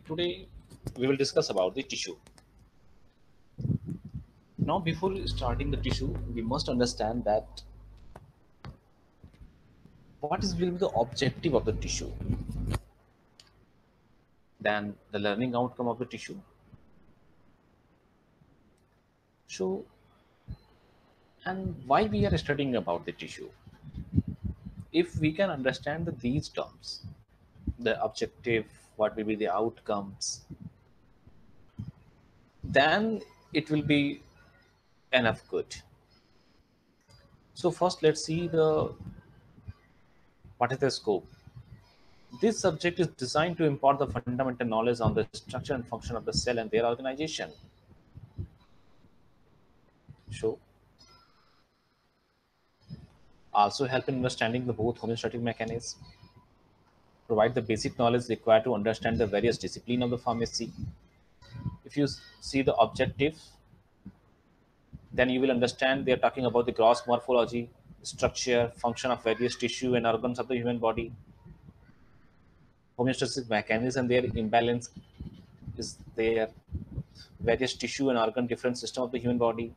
Today we will discuss about the tissue. Now, before starting the tissue, we must understand that what is will be the objective of the tissue, then the learning outcome of the tissue. So, and why we are studying about the tissue? If we can understand these terms, the objective, what will be the outcomes, then it will be enough good. So first, let's see the what is the scope. This subject is designed to impart the fundamental knowledge on the structure and function of the cell and their organization. So, also help in understanding the both homeostatic mechanisms, provide the basic knowledge required to understand the various discipline of the pharmacy. If you see the objective, then you will understand they are talking about the gross morphology, structure, function of various tissue and organs of the human body, homeostatic mechanism, their imbalance is there, various tissue and organ different system of the human body.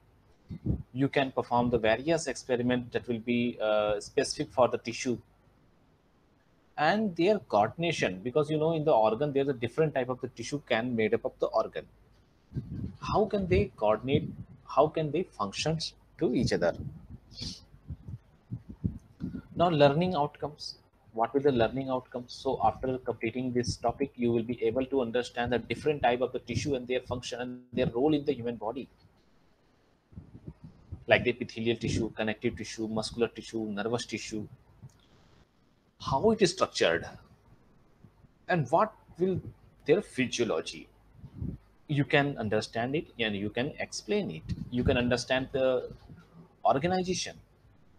You can perform the various experiment that will be specific for the tissue and their coordination, because in the organ there's a different type of the tissue can made up of the organ. How can they coordinate, how can they function to each other? Now, learning outcomes, what will the learning outcomes? So after completing this topic, you will be able to understand the different type of the tissue and their function and their role in the human body, like the epithelial tissue, connective tissue, muscular tissue, nervous tissue, how it is structured, and what will their physiology. You can understand it and you can explain it. You can understand the organization,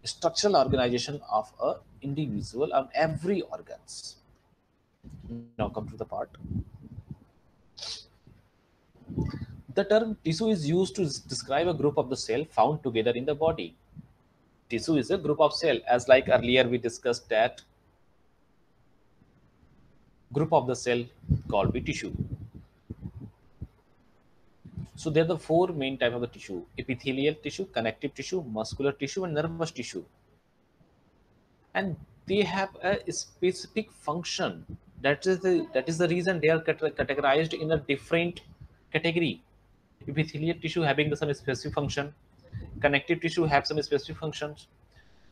structural organization of a individual of every organs. Now come to the part. The term tissue is used to describe a group of the cell found together in the body. Tissue is a group of cell, as like earlier we discussed that group of the cell called the tissue. So there are the four main type of the tissue: epithelial tissue, connective tissue, muscular tissue, and nervous tissue. And they have a specific function. That is the reason they are categorized in a different category. Epithelial tissue having some specific function, connective tissue have some specific functions,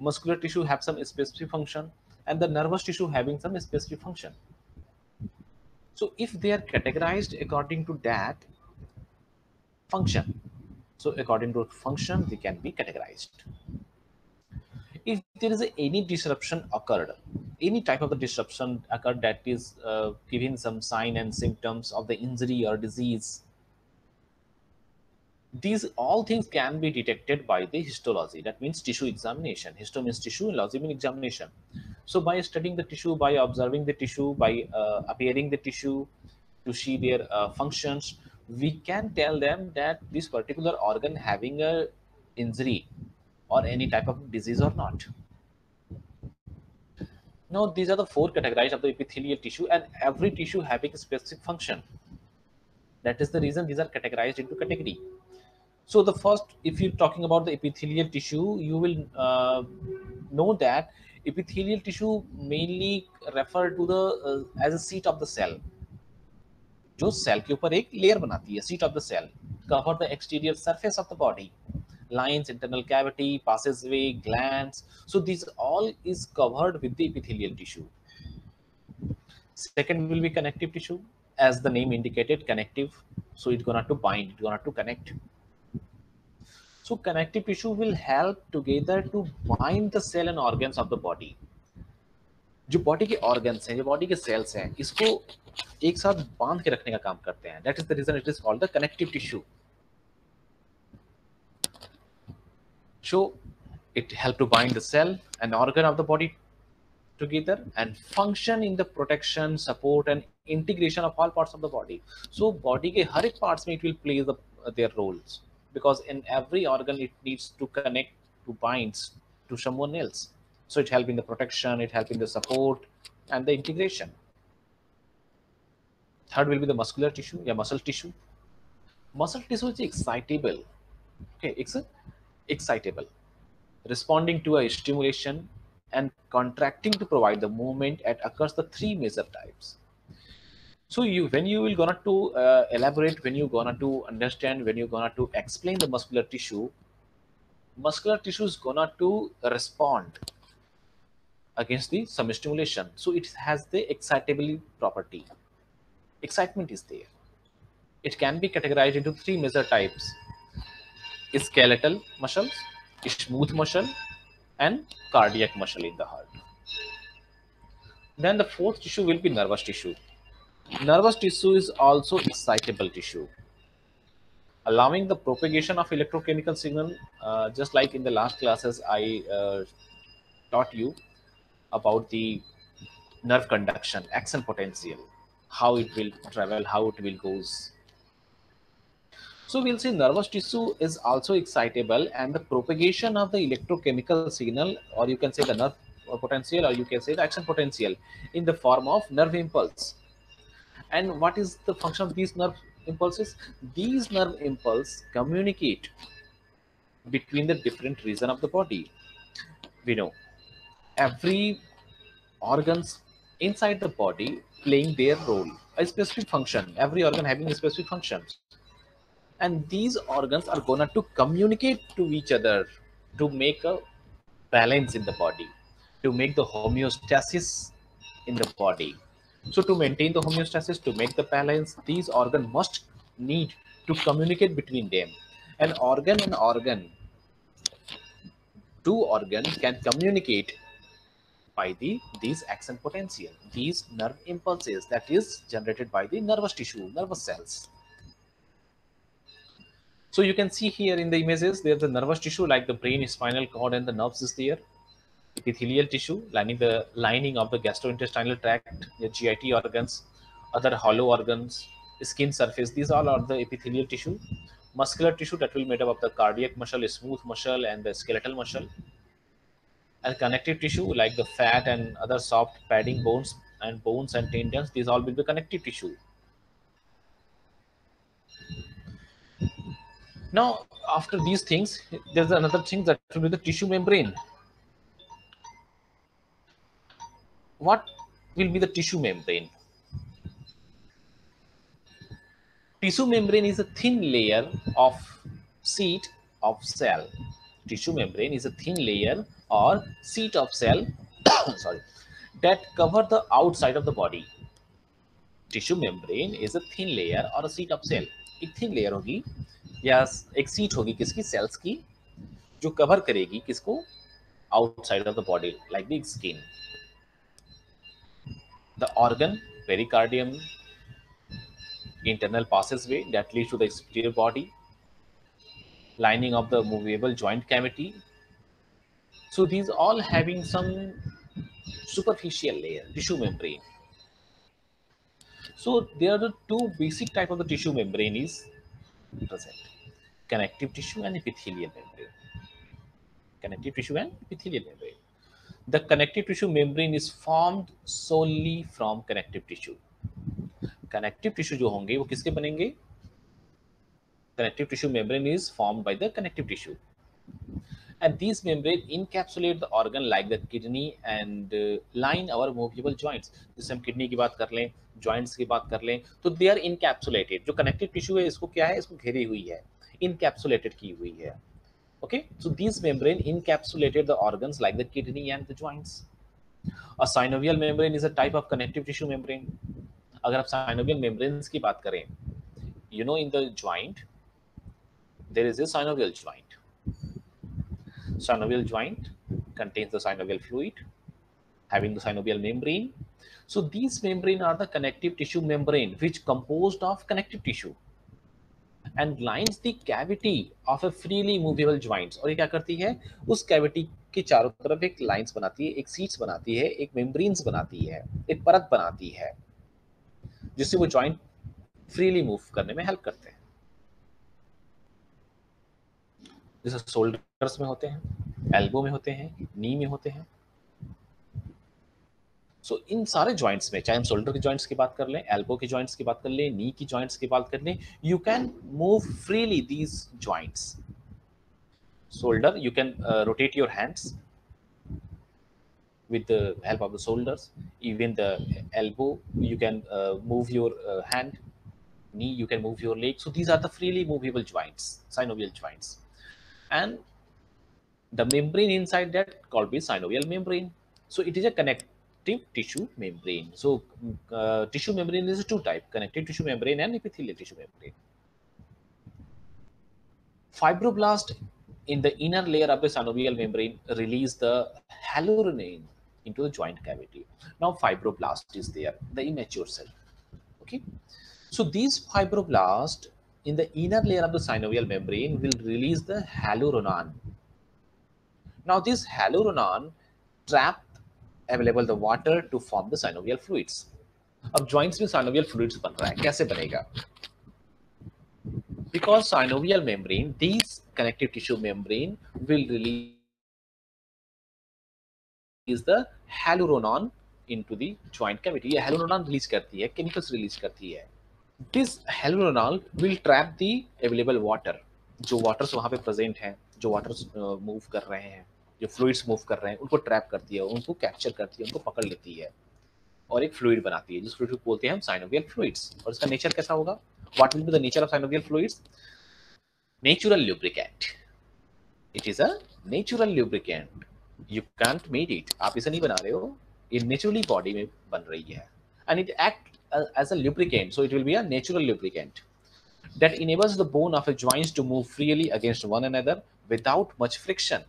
muscular tissue have some specific function, and the nervous tissue having some specific function. So if they are categorized according to that function, so according to function they can be categorized. If there is any disruption occurred, any type of the disruption occurred that is giving some sign and symptoms of the injury or disease, these all things can be detected by the histology. That means tissue examination. Histo means tissue and logy means examination. So by studying the tissue, by observing the tissue, by appearing the tissue to see their functions, we can tell them that this particular organ having a injury or any type of disease or not. Now, these are the four categories of the epithelial tissue, and every tissue having a specific function. That is the reason these are categorized into category. So the first, if you're talking about the epithelial tissue, you will know that epithelial tissue mainly refer to the as a seat of the cell, जो cell के ऊपर एक layer बनाती है, seat of the cell, cover the exterior surface of the body, lines, internal cavity, passageway, glands. So these all is covered with the epithelial tissue. Second will be connective tissue, as the name indicated, connective. So it's gonna to bind, it's gonna to connect. So connective tissue will help together to bind the cell and organs of the body. जो body के organs हैं, जो body के sales हैं, इसको एक साथ बांध के रखने का काम करते हैं. That is the reason it is called the connective tissue. So it help to bind the cell and organ of the body together and function in the protection, support and integration of all parts of the body. So body के हर एक parts में it will play their roles, because in every organ it needs to connect, to binds to someone else. So it help in the protection, it help in the support and the integration. Third will be the muscular tissue या muscle tissue. Muscle tissue is excitable. Okay, it's excitable, responding to a stimulation and contracting to provide the movement. At occurs the three major types. So you, when you will gonna to elaborate, when you gonna to understand, when you gonna to explain the muscular tissue is gonna to respond against the some stimulation. So it has the excitability property. Excitement is there. It can be categorized into three major types: skeletal muscles, smooth muscle, and cardiac muscle in the heart. Then the fourth tissue will be nervous tissue. Nervous tissue is also excitable tissue, allowing the propagation of electrochemical signal. Just like in the last classes, I taught you about the nerve conduction, action potential, how it will travel, how it will goes. So we'll say nervous tissue is also excitable, and the propagation of the electrochemical signal, or you can say the nerve potential, or you can say the action potential, in the form of nerve impulse. And what is the function of these nerve impulses? These nerve impulses communicate between the different region of the body. We know every organs inside the body playing their role, a specific function, every organ having a specific functions, and these organs are gonna to communicate to each other to make a balance in the body, to make the homeostasis in the body. So to maintain the homeostasis, to make the balance, these organ must need to communicate between them. An organ and organ, two organs can communicate by these action potential, these nerve impulses that is generated by the nervous tissue, nervous cells. So you can see here in the images, there's the nervous tissue like the brain, spinal cord, and the nerves is there. Epithelial tissue lining the lining of the gastrointestinal tract, the GIT organs, other hollow organs, skin surface. These all are the epithelial tissue. Muscular tissue that will made up of the cardiac muscle, smooth muscle, and the skeletal muscle. And connective tissue like the fat and other soft padding bones and tendons. These all will be connective tissue. Now, after these things, there's another thing that will be the tissue membrane. What will be the tissue membrane? Tissue membrane is a thin layer of sheet of cell. Tissue membrane is a thin layer or sheet of cell sorry, that cover the outside of the body. Tissue membrane is a thin layer or a sheet of cell. एक thin layer होगी या एक sheet होगी किसकी cells की, जो cover करेगी किसको, outside of the body like the skin. The organ, pericardium, internal passageway that leads to the exterior body, lining of the movable joint cavity. So these all having some superficial layer, tissue membrane. So there are the two basic type of the tissue membrane is present: connective tissue and epithelial membrane. Connective tissue and epithelial membrane. The connective tissue membrane is formed solely from connective tissue. Connective tissue जो होंगे वो किसके बनेंगे? Connective tissue membrane is formed by the connective tissue. And these membrane encapsulate the organ like the kidney and line our movable joints. जैसे हम kidney की बात कर लें, joints की बात कर लें, तो they are encapsulated. जो connective tissue है इसको क्या है? इसको घेरी हुई है, encapsulated की हुई है. Okay, so these membrane encapsulated the organs like the kidney and the joints. A synovial membrane is a type of connective tissue membrane. अगर आप synovial membranes की बात करें, you know in the joint there is a synovial joint. Synovial joint contains the synovial fluid having the synovial membrane. So these membrane are the connective tissue membrane which composed of connective tissue and lines the cavity of a freely movable joints. और ये क्या करती है? उस cavity के चारों तरफ एक lines बनाती है, एक sheets बनाती है, एक membranes बनाती है, एक परत बनाती है, जिससे वो joint freely move करने में help करते हैं. जैसे shoulders में होते हैं, elbow में होते हैं, knee में होते हैं. सो इन सारे जॉइंट्स में, चाहे हम शोल्डर के जॉइंट्स की बात कर लें, एल्बो के जॉइंट्स की बात कर लें, नी की जॉइंट्स की बात कर लें, you can move freely these joints. Shoulder, you can rotate your hands with the help of the shoulders. Even the elbow, you can move your hand. Knee, you can move your leg. So these are the freely movable joints, synovial joints. And the membrane inside that called be synovial membrane. So it is a connective tissue membrane. So tissue membrane is two type: connective tissue membrane and epithelial tissue membrane. Fibroblast in the inner layer of the synovial membrane release the hyaluronate into the joint cavity. Now fibroblast is there, the immature cell. Okay, so these fibroblasts in the inner layer of the synovial membrane will release the hyaluronan. Now this hyaluronan trap available the water to form the synovial fluids. अब joints में synovial fluids बन रहा है, कैसे बनेगा? Because synovial membrane, these connective tissue membrane will release the hyaluronan into the joint cavity. ये hyaluronan release करती है, chemicals release करती है. This hyaluronan will trap the available water. जो waters वहाँ पे present हैं, जो waters move कर रहे हैं, जो fluids move कर रहे हैं, उनको trap करती है, उनको capture करती है, उनको पकड़ लेती है और एक fluid बनाती है, जिस fluid को बोलते हैं हम synovial fluids. और इसका nature कैसा होगा? What will be the nature of synovial fluids? Natural lubricant. It is a natural lubricant. You can't made it. आप इसे नहीं बना रहे हो. ये naturally body में बन रही है. And it act as a lubricant. So it will be a natural lubricant that enables the bone of a joints to move freely against one another without much friction.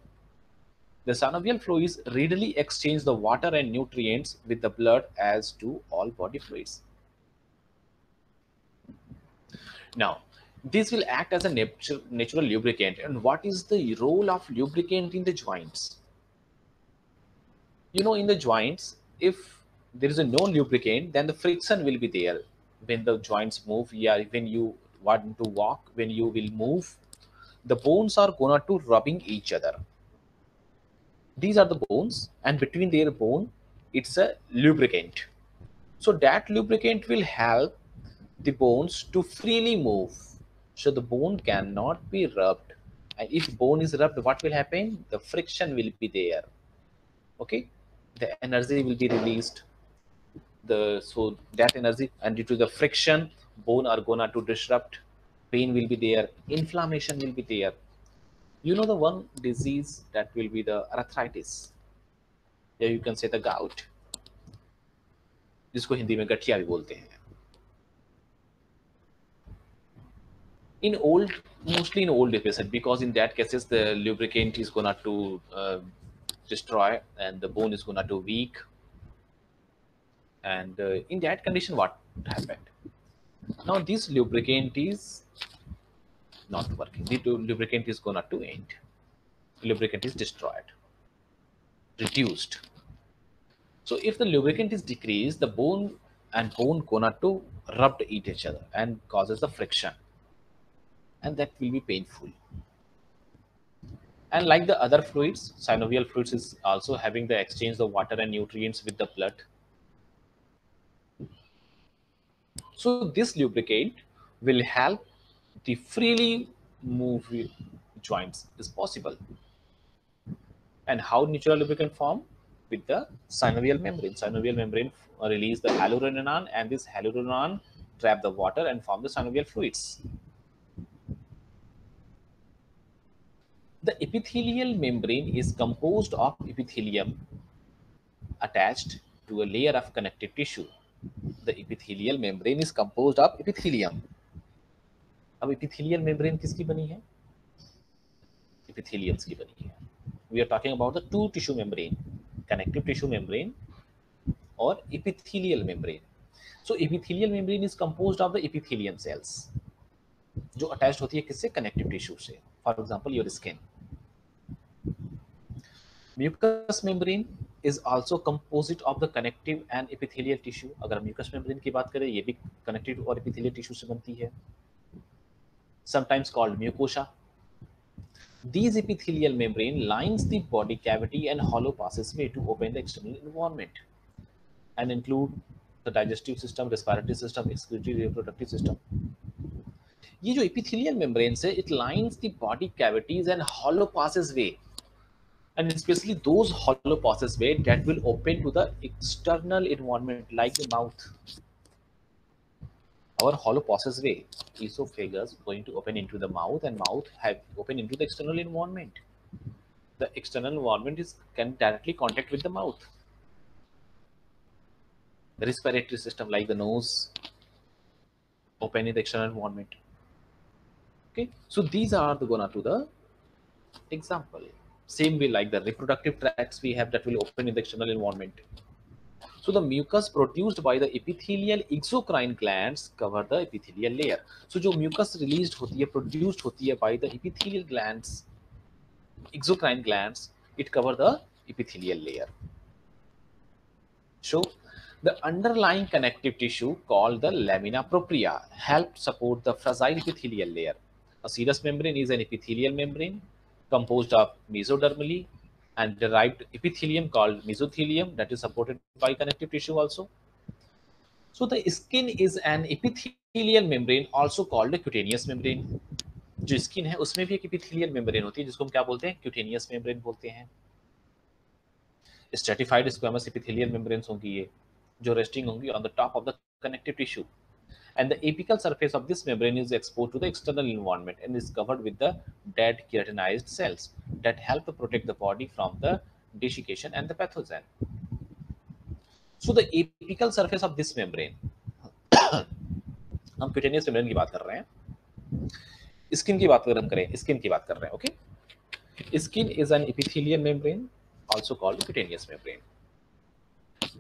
The synovial fluids readily exchange the water and nutrients with the blood as do all body fluids. Now, this will act as a natural lubricant. And what is the role of lubricant in the joints? You know, in the joints, if there is a no lubricant, then the friction will be there when the joints move. Yeah, when you want to walk, when you will move, the bones are gonna to rubbing each other. These are the bones, and between their bone, it's a lubricant. So that lubricant will help the bones to freely move. So the bone cannot be rubbed. And if bone is rubbed, what will happen? The friction will be there. Okay, the energy will be released. So that energy, and due to the friction, bone are gonna to disrupt. Pain will be there. Inflammation will be there. You know the one disease that will be the arthritis. Yeah, you can say the gout, जिसको हिंदी में गठिया भी बोलते हैं. In old, mostly in old episode, because in that cases the lubricant is gonna to destroy and the bone is gonna to weak. And in that condition, what happened? Now this lubricant is not working. The lubricant is gonna to end. Lubricant is destroyed, reduced. So if the lubricant is decreased, the bone and bone gonna to rub each other and causes the friction, and that will be painful. And like the other fluids, synovial fluids is also having the exchange of water and nutrients with the blood. So this lubricant will help the freely move joints is possible. And how natural lubricant form? With the synovial membrane. Synovial membrane release the hyaluronan, and this hyaluronan trap the water and form the synovial fluids. The epithelial membrane is composed of epithelium attached to a layer of connective tissue. The epithelial membrane is composed of epithelium. अब epithelial membrane किसकी बनी है? Epithelials की बनी है. We are talking about the two tissue membrane, connective tissue membrane or epithelial membrane. So epithelial membrane is composed of the epithelium cells, जो attached होती है किससे? Connective tissue से. For example, your skin. Mucous membrane is also composite of the connective and epithelial tissue. अगर हम mucous membrane की बात करें, ये भी connective और epithelial tissue से बनती है. Sometimes called mucosa. These epithelial membrane lines the body cavity and hollow passageway to open the external environment. and include the digestive system, respiratory system, excretory, reproductive system. ये जो epithelial membranes है, it lines the body cavities and hollow passageway, and especially those hollow passageway that will open to the external environment like the mouth. Our hollow passageway, esophagus, going to open into the mouth, and mouth have open into the external environment. The external environment is can directly contact with the mouth. The respiratory system like the nose open in the external environment. Okay, so these are the gonna to the example. Same way like the reproductive tracts we have that will open in the external environment. So the mucus produced by the epithelial exocrine glands cover the epithelial layer. So जो mucus released होती है, produced होती है by the epithelial glands, exocrine glands, it cover the epithelial layer. So the underlying connective tissue called the lamina propria helped support the fragile epithelial layer. A serous membrane is an epithelial membrane composed of mesodermally and derived epithelium called mesothelium that is supported by connective tissue also. So the skin is an epithelial membrane also called a cutaneous membrane. जो skin है उसमें भी एक epithelial membrane होती है जिसको हम क्या बोलते हैं, cutaneous membrane बोलते हैं. Stratified squamous epithelial membranes होंगी ये जो resting होंगी on the top of the connective tissue, and the apical surface of this membrane is exposed to the external environment and is covered with the dead keratinized cells that help to protect the body from the desiccation and the pathogen. So the apical surface of this membrane, हम cutaneous membrane की बात कर रहे हैं, skin की बात अगर हम करें, स्किन की बात कर रहे हैं, okay. Skin is an epithelial membrane also called cutaneous membrane.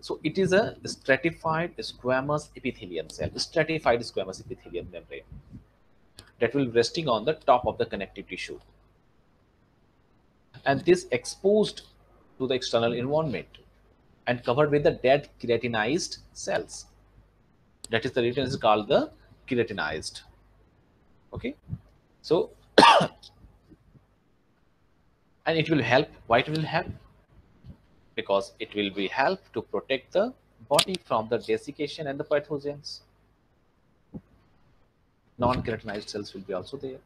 So it is a stratified squamous epithelium cell, stratified squamous epithelium membrane that will resting on the top of the connective tissue, and this exposed to the external environment and covered with the dead keratinized cells. That is the reason is called the keratinized. Okay, so and it will help. Why it will help? Because it will be help to protect the body from the desiccation and the pathogens. Non-keratinized cells will be also there.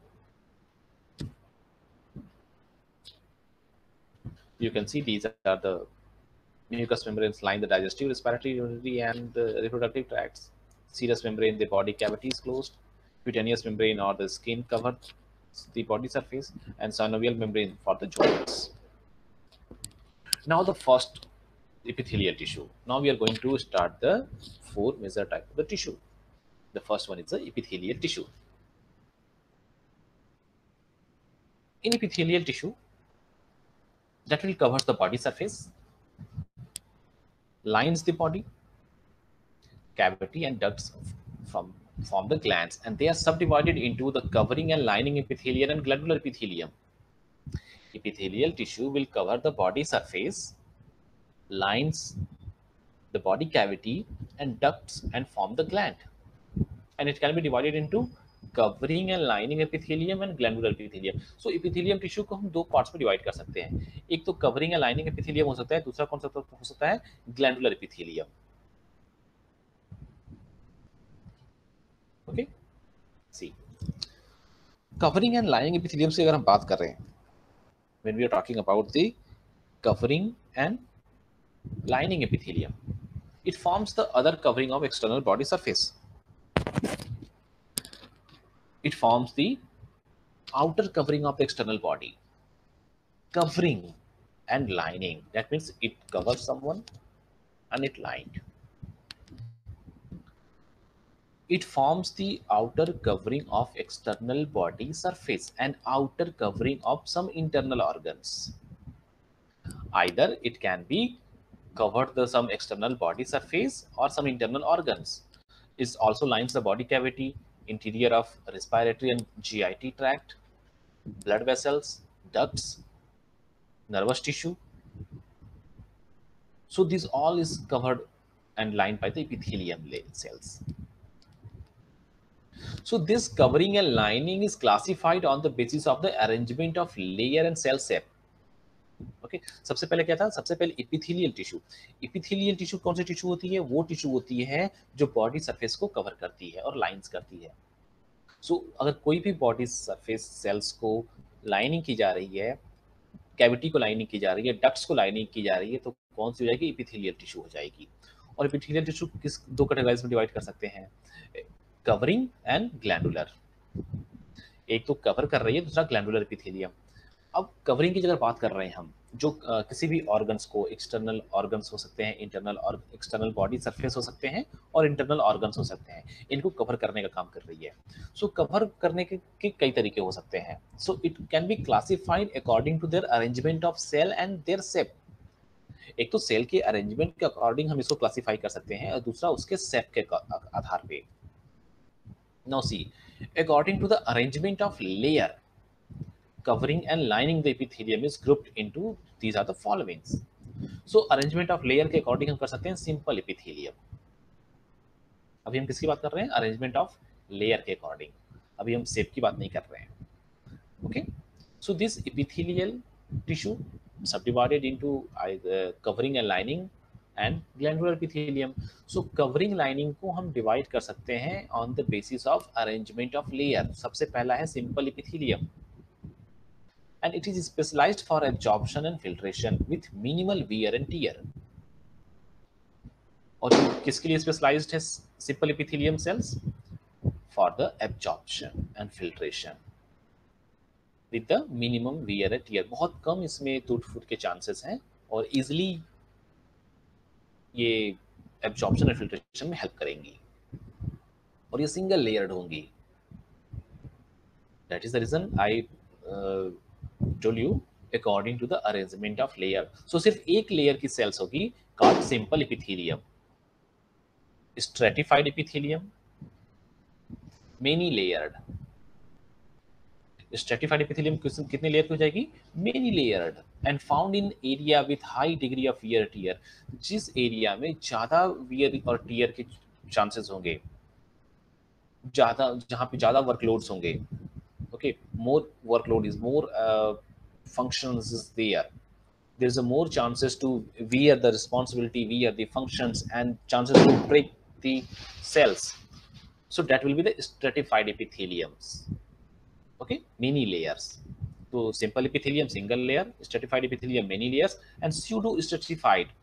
You can see these are the mucous membranes line the digestive, respiratory, urinary, and the reproductive tracts. Serous membrane, the body cavity is closed. Cutaneous membrane or the skin covered the body surface, and synovial membrane for the joints. Now the first epithelial tissue. Now we are going to start the 4 major type of the tissue. The first one is the epithelial tissue. In epithelial tissue, that will cover the body surface, lines the body, cavity and ducts from the glands, and they are subdivided into the covering and lining epithelial and glandular epithelium. Epithelial tissue will cover the body surface, lines the body cavity and ducts and form the gland, and it can be divided into covering and lining epithelium and glandular epithelium. So epithelium tissue को हम 2 parts में divide कर सकते हैं. एक तो covering and lining epithelium हो सकता है, दूसरा कौन सा हो सकता है, glandular epithelium. Okay, see covering and lining epithelium से अगर हम बात कर रहे हैं, when we are talking about the covering and lining epithelium, it forms the other covering of external body surface. It forms the outer covering of the external body. Covering and lining, that means it covers someone and it lined. It forms the outer covering of external body surface and outer covering of some internal organs. Either it can be covered the some external body surface or some internal organs. It also lines the body cavity, interior of respiratory and GIT tract, blood vessels, ducts, nervous tissue. So this all is covered and lined by the epithelium cells. So this covering and lining is classified on the basis of the arrangement of layer and cell shape. Okay. Okay, सबसे पहले क्या था, सबसे पहले epithelial tissue. Epithelial tissue कौन सी tissue होती है, वो टिश्यू होती है जो बॉडी सरफेस को कवर करती है और लाइंस करती है। सो अगर कोई भी बॉडी सरफेस सेल्स को लाइनिंग की जा रही है, कैविटी को लाइनिंग की जा रही है, डक्ट्स को लाइनिंग की जा रही है, तो कौन सी हो जाएगी, एपिथेलियल टिश्यू हो जाएगी। और एपिथेलियल टिश्यू किस दो कैटेगरीज में डिवाइड कर सकते हैं, कवरिंग एंड ग्लैंडुलर। एक तो कवर कर रही है, दूसरा ग्लैंडुलर एपिथेलियम। अब कवरिंग की अगर बात कर रहे हैं हम, जो किसी भी ऑर्गन्स को, एक्सटर्नल ऑर्गन्स हो सकते हैं, इंटरनल और एक्सटर्नल बॉडी सरफेस हो सकते हैं, और इंटरनल ऑर्गन्स हो सकते हैं, इनको कवर करने का काम कर रही है। सो कवर करने के कई तरीके हो सकते हैं। So it can be classified according to their arrangement of cell and their shape. एक तो सेल के अरेंजमेंट के अकॉर्डिंग हम इसको क्लासिफाई कर सकते हैं, और दूसरा उसके शेप के आधार पे। Now see, according to the arrangement of layer covering and lining the epithelium is grouped into these are the following. So arrangement of layer के अकॉर्डिंग हम कर सकते हैं सिंपल एपिथेलियम। अभी हम किसकी बात कर रहे हैं, अरेंजमेंट ऑफ लेयर के अकॉर्डिंग, अभी हम शेप की बात नहीं कर रहे हैं। Okay, so this epithelial tissue subdivided into covering and lining and glandular epithelium. So covering lining को हम divide कर सकते हैं on the basis of arrangement of layer. सबसे पहला है simple epithelium and it is specialized for absorption and filtration with minimal wear and tear. और किसके लिए specialized है simple epithelium cells? For the absorption and filtration with the minimum wear and tear. बहुत कम इसमें टूट फूट के चांसेस हैं और इजिली ये एब्जॉर्प्शन और फिल्ट्रेशन में हेल्प करेंगी, और ये सिंगल लेयर्ड होंगी। That is the reason I told you according to the arrangement of layer. So सिर्फ एक लेयर की सेल्स होगी called simple epithelium, stratified epithelium, many layered. Stratified epithelium कितने लेयर की हो जाएगी, many layered, and found in area with high degree of wear tear. जिस area में ज्यादा वियर और टियर के चांसेस होंगे, ज्यादा, जहां पे ज्यादा वर्कलोड्स होंगे, okay, more workload is more functions is there is a more chances to wear the responsibility, wear the functions, and chances to break the cells. So that will be the stratified epitheliums. Okay, many layers. So simple epithelium single layer, stratified epithelium many layers, and pseudo stratified,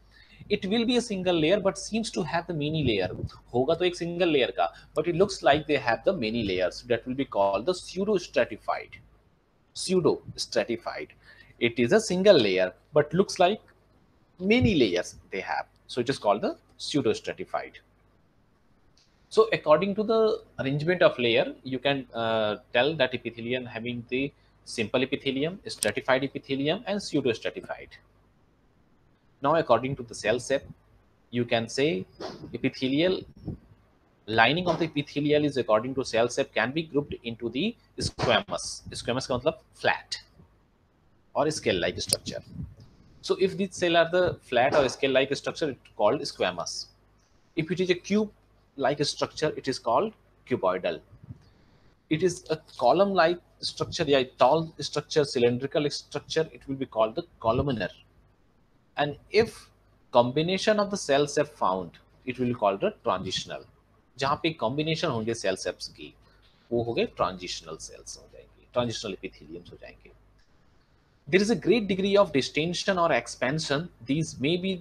it will be a single layer but seems to have the many layer. होगा तो एक single layer का, but it looks like they have the many layers. That will be called the pseudo stratified. Pseudo stratified, it is a single layer but looks like many layers they have, so it is called the pseudo stratified. So according to the arrangement of layer, you can tell that epithelium having the simple epithelium, stratified epithelium, and pseudo stratified. Now according to the cell shape, you can say epithelial lining of the epithelial is according to cell shape can be grouped into the squamous. Squamous का मतलब flat or scale like structure. So if these cell are the flat or scale like structure, it is called squamous. If it is a cube like structure, it is called cuboidal. It is a column like structure, yeah, tall structure, cylindrical structure, it will be called the columnar. And if combination of the cell shape found, it will be called the transitional. जहां पे combination होंगे cell shapes की, वो हो गए transitional sales हो जाएंगे, transitional एपिथेलियम्स हो जाएंगे. There is a great degree of distension or expansion. These may be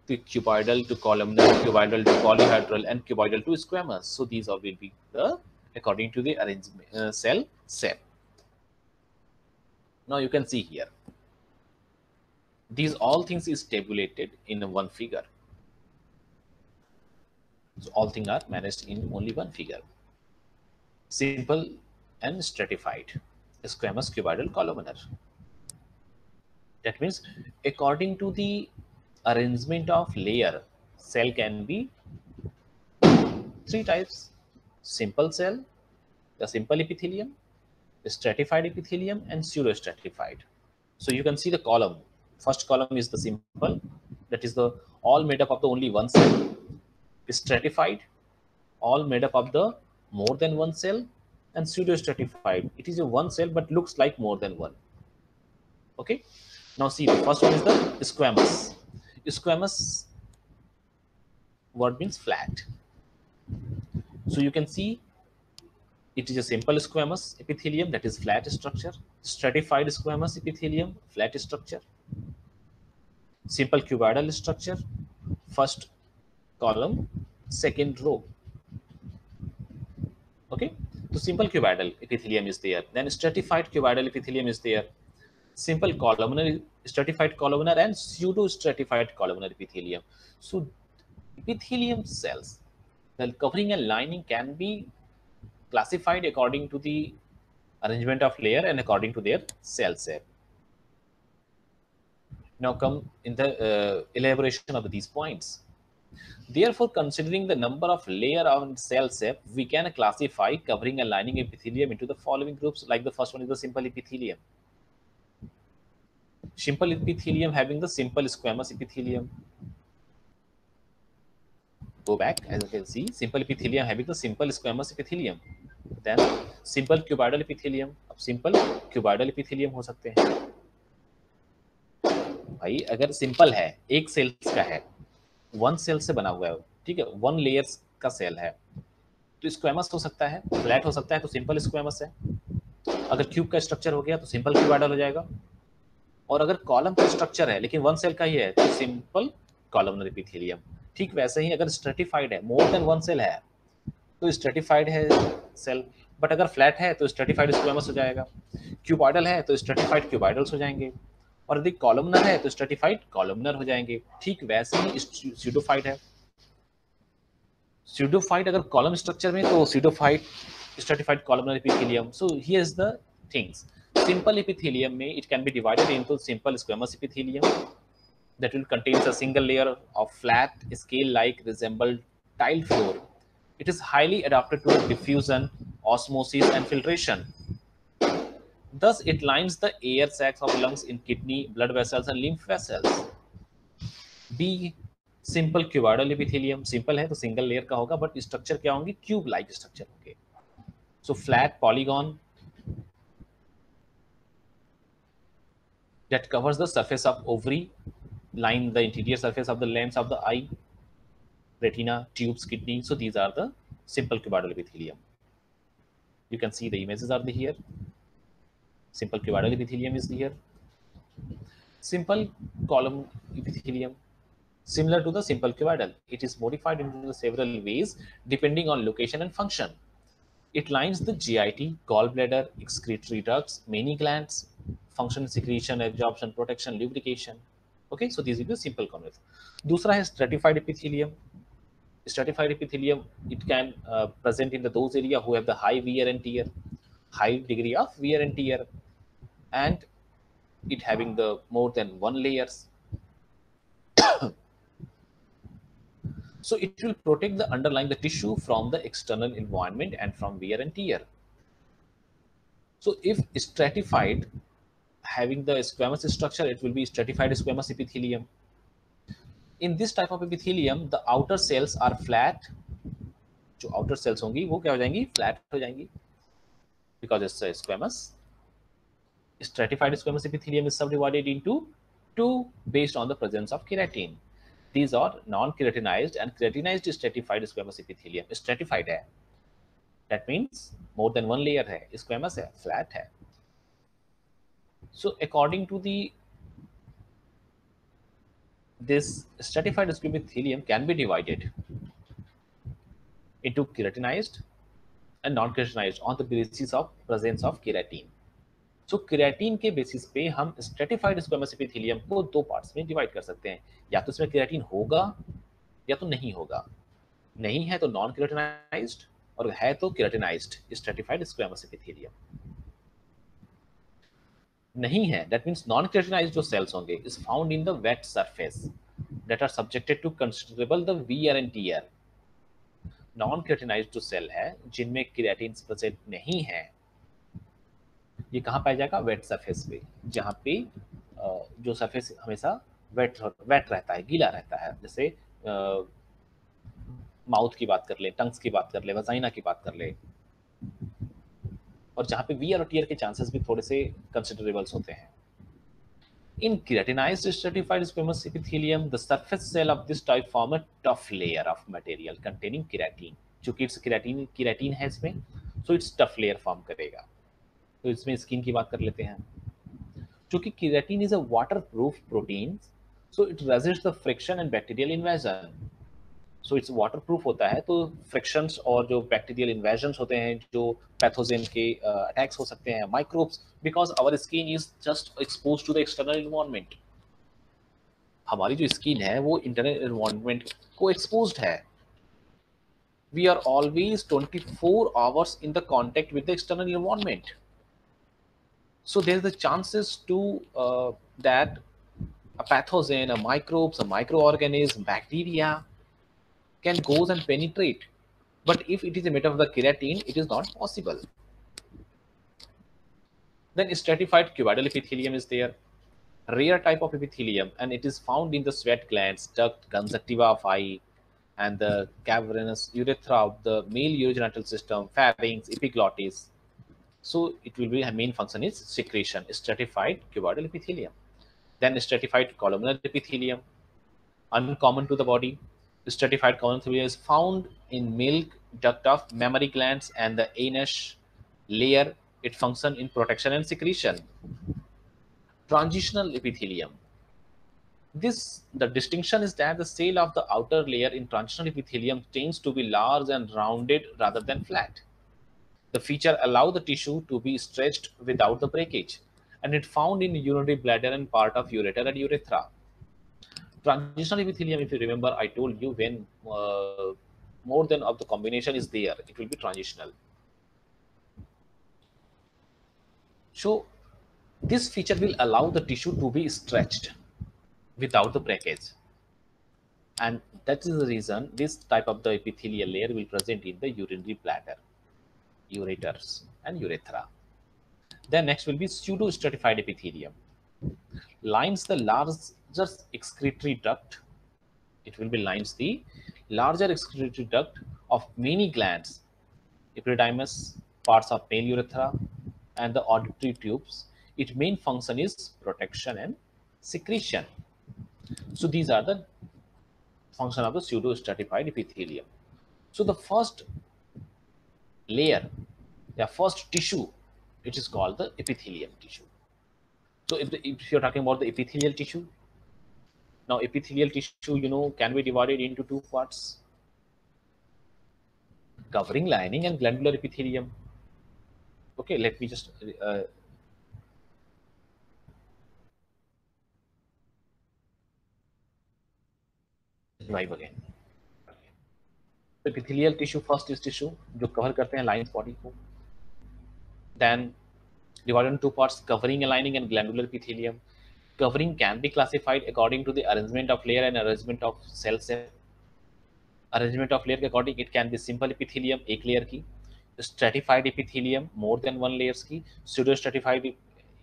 the cuboidal to columnar, cuboidal to polyhedral, and cuboidal to squamous. So these all will be the according to the arrangement cell shape. Now you can see here. These all things is tabulated in one figure. So all things are managed in only one figure. Simple and stratified, squamous, cuboidal, columnar. That means according to the arrangement of layer, cell can be three types: simple cell, the simple epithelium, stratified epithelium, and pseudostratified. So you can see the column. First column is the simple, that is the all made up of the only one cell. Stratified, all made up of the more than one cell, and pseudostratified, it is a one cell but looks like more than one. Okay, Now see, the first one is the squamous. Squamous word means flat. So you can see it is a simple squamous epithelium, that is flat structure. Stratified squamous epithelium, flat structure. Simple cuboidal structure, first column, second row. Okay, so simple cuboidal epithelium is there. Then stratified cuboidal epithelium is there. Simple columnar, stratified columnar, and pseudo stratified columnar epithelium. So epithelium cells, the covering and lining can be classified according to the arrangement of layer and according to their cell shape. Now come in the elaboration of these points. Therefore, considering the number of layer on cell shape, we can classify covering and lining epithelium into the following groups. Like the first one is the simple epithelium. Simple epithelium having the simple squamous epithelium. Go back, as you can see, simple epithelium having the simple squamous epithelium. Then simple cuboidal epithelium. अब simple cuboidal epithelium हो सकते हैं भाई। अगर simple है, एक sales का है, वन सेल से बना हुआ है, ठीक है, वन लेयर्स का सेल है, तो स्क्वेमस हो सकता है, फ्लैट हो सकता है तो सिंपल स्क्वेमस है। अगर क्यूब का स्ट्रक्चर हो गया तो सिंपल क्यूबॉइडल हो जाएगा। और अगर कॉलम का स्ट्रक्चर है लेकिन वन सेल का ही है तो सिंपल कॉलमनर एपिथेलियम। ठीक वैसे ही अगर स्ट्रेटिफाइड है, मोर देन वन सेल है, तो स्ट्रेटिफाइड है सेल। बट अगर फ्लैट है तो स्ट्रेटिफाइड स्क्वेमस हो जाएगा। क्यूबॉइडल है तो स्ट्रेटिफाइड क्यूबॉइडल्स हो जाएंगे। और यदि कॉलमनर है तो स्ट्रेटिफाइड कॉलमनर हो जाएंगे। ठीक वैसे ही स्यूडोफाइड है। Pseudophyte अगर कॉलम स्ट्रक्चर में तो pseudophyte stratified columnar epithelium. So here's the things. Simple epithelium में it can be divided into simple squamous epithelium that will contains a single layer of flat scale-like resemble tile floor. It is highly adapted to diffusion, osmosis, and filtration. Thus, it lines the air sacs of lungs in kidney, blood vessels, and lymph vessels. B simple cuboidal epithelium, simple है तो single layer का होगा, but structure क्या होंगे, cube like structure होंगे। सो flat polygon that covers the surface of ovary, line the interior surface of the lens of the eye, retina, tubes, kidney. So these are the simple cuboidal epithelium. You can see the images are here. Simple cuboidal epithelium is here. Simple column epithelium, similar to the simple cuboidal. It is modified into the several ways depending on location and function. It lines the GIT, gallbladder, excretory ducts, many glands, function, secretion, absorption, protection, lubrication. Okay, so these are the simple convex. दूसरा है stratified epithelium. Stratified epithelium, it can present in those area who have the high wear and tear, high degree of wear and tear, and it having the more than one layers. So it will protect the underlying the tissue from the external environment and from wear and tear. So if stratified having the squamous structure, it will be stratified squamous epithelium. In this type of epithelium, the outer cells are flat. जो outer cells होंगी वो क्या हो जाएंगी, flat हो जाएंगी, because it's a squamous. Stratified squamous epithelium is subdivided into two based on the presence of keratin. These are non-keratinized and keratinized stratified squamous epithelium. Stratified है, that means more than one layer है, squamous है, flat है. So according to this stratified squamous epithelium can be divided into keratinized and non-keratinized on the basis of presence of keratin. So keratin के basis पे हम stratified squamous epithelium को दो parts में divide कर सकते हैं, या तो इसमें केराटिन होगा या तो नहीं होगा। नहीं है तो नॉन केराटिनाइज्ड, और है तो केराटिनाइज्ड stratified squamous epithelium. नहीं है, that means non keratinized जो cells होंगे is found in the wet surface that are subjected to considerable the wear and tear. Non keratinized जो सेल है जिनमें केराटिन प्रेजेंट नहीं है, ये कहाँ पाया जाएगा, वेट सरफेस पे, जहाँ पे जो सरफेस हमेशा वेट रहता है, गीला रहता है। जैसे माउथ की बात कर ले, टंग्स की बात कर ले, वजाइना की बात कर ले, और जहाँ पे वियर और टीयर के चांसेस भी थोड़े से कंसिडरेबल्स होते हैं। In keratinized stratified squamous epithelium, the surface cell of this type form a tough layer of material containing keratin. चूंकि इट्स केराटिन है इसमें, so it's tough layer form करेगा. तो इसमें स्किन की बात कर लेते हैं. चूंकि keratin is a waterproof protein, so it resists the friction and bacterial invasion. So it's waterproof होता है, तो फ्रिक्शंस और जो बैक्टीरियल इन्वेजन्स होते हैं, जो पैथोजेन के अटैक्स हो सकते हैं, microbes, because our skin is just expose to the external environment. हमारी जो स्किन है वो इंटरनल इन्वायरमेंट को एक्सपोज्ड है. We are always 24 hours in the contact with the external environment. So there is the chances to that a pathogen, a microbes, a microorganism, bacteria can goes and penetrate. But if it is made of the keratin, it is not possible. Then stratified cuboidal epithelium is there, rare type of epithelium, and it is found in the sweat glands, duct, conjunctiva of eye, and the cavernous urethra of the male urogenital system, pharynx, epiglottis. So it will be, main function is secretion. Stratified cuboidal epithelium. Then stratified columnar epithelium, uncommon to the body. Stratified columnar epithelium is found in milk duct of mammary glands and the anus layer. It functions in protection and secretion. Transitional epithelium. The distinction is that the cell of the outer layer in transitional epithelium tends to be large and rounded rather than flat. The feature allows the tissue to be stretched without the breakage, and it found in urinary bladder and part of ureter and urethra. Transitional epithelium, if you remember, I told you when more than of the combination is there, it will be transitional. So this feature will allow the tissue to be stretched without the breakage, and that is the reason this type of the epithelial layer will present in the urinary bladder, ureters and urethra. Then next will be pseudo-stratified epithelium. Lines the larger excretory duct. It will be lines the larger excretory duct of many glands, epididymis, parts of male urethra, and the auditory tubes. Its main function is protection and secretion. So these are the function of the pseudo-stratified epithelium. So the first layer, the first tissue, it is called the epithelium tissue. So if you're talking about the epithelial tissue, now epithelial tissue, can be divided into two parts: covering lining and glandular epithelium. Okay, let me just revive again. Epithelial tissue first is tissue जो cover करते हैं lines body को. Then divided into two parts: covering, lining, and glandular epithelium. Covering can be classified according to the arrangement of layer and arrangement of cells. Arrangement of layer के according it can be simple epithelium, एक layer की; stratified epithelium, more than one layers की; pseudo stratified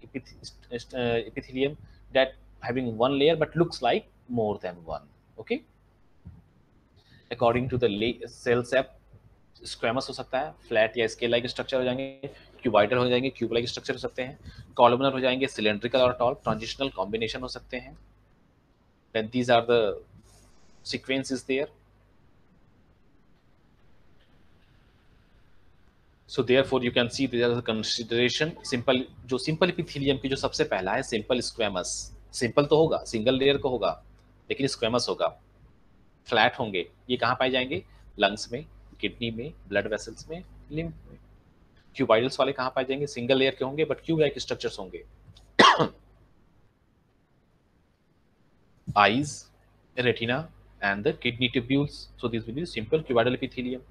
epithelium that having one layer but looks like more than one. Okay, according to the cell shape, squamous हो सकता है, flat या scale like structure हो जाएंगे, cuboidal हो जाएंगे, cube like structure हो सकते हैं, कॉलमनर हो जाएंगे, सिलेंड्रिकल और टॉल, ट्रांजिशनल कॉम्बिनेशन हो सकते हैं. Then these are the sequences there. So therefore you can see there is a consideration. Simple, जो सिंपल एपिथेलियम की जो सबसे पहला है सिंपल स्क्वेमस. सिंपल तो होगा, सिंगल लेयर का होगा, लेकिन स्क्वेमस होगा, फ्लैट होंगे. ये कहाँ पाए जाएंगे? लंग्स में, किडनी में, ब्लड वेसल्स में, लिम्फ में. क्यूबाइडल्स वाले कहाँ पाए जाएंगे? सिंगल लेयर के होंगे बट क्यूब लाइक स्ट्रक्चर्स होंगे. Eyes, retina and the kidney tubules. So these will be simple cuboidal epithelium.